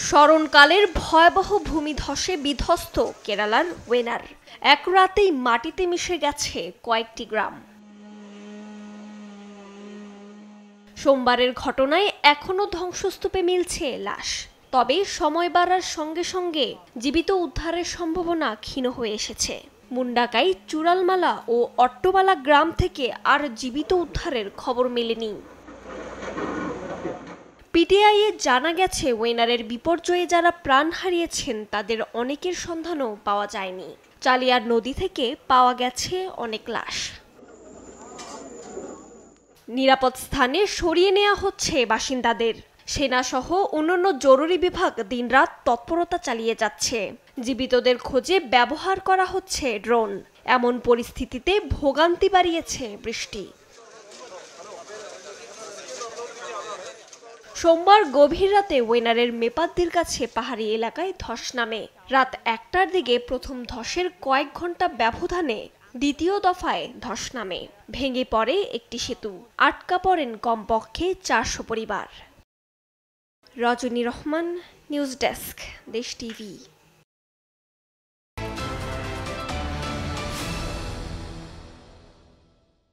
স্মরণকালের ভয়াবহ ভূমিধসে বিধ্বস্ত কেরালার ওয়েনার। এক রাতেই মাটিতে মিশে গেছে কয়েকটি গ্রাম। সোমবারের ঘটনায় এখনো ধ্বংসস্তূপে মিলছে লাশ। তবে সময় বাড়ার সঙ্গে সঙ্গে জীবিত উদ্ধারের সম্ভাবনা ক্ষীণ হয়ে এসেছে। মুন্ডাকাই, চুরালমালা ও অট্টবালা গ্রাম থেকে আর জীবিত উদ্ধারের খবর মেলেনি। পিটিআইয়ে জানা গেছে, ওয়েনারের বিপর্যয়ে যারা প্রাণ হারিয়েছেন তাদের অনেকের সন্ধানও পাওয়া যায়নি। চালিয়ার নদী থেকে পাওয়া গেছে অনেক লাশ। নিরাপদ স্থানে সরিয়ে নেওয়া হচ্ছে বাসিন্দাদের। সেনাসহ অন্যান্য জরুরি বিভাগ দিনরাত তৎপরতা চালিয়ে যাচ্ছে। জীবিতদের খোঁজে ব্যবহার করা হচ্ছে ড্রোন। এমন পরিস্থিতিতে ভোগান্তি বাড়িয়েছে বৃষ্টি। সোমবার গভীর রাতে ওয়েনারের মেপাদ্দির কাছে পাহাড়ি এলাকায় ধস নামে। রাত 1টার দিকে প্রথম ধসের কয়েক ঘন্টা ব্যবধানে দ্বিতীয় দফায় ধস নামে। ভেঙে পড়ে একটি সেতু। আটকা পড়েন কমপক্ষে 400 পরিবার। রজনী রহমান, নিউজ ডেস্ক, দেশ টিভি।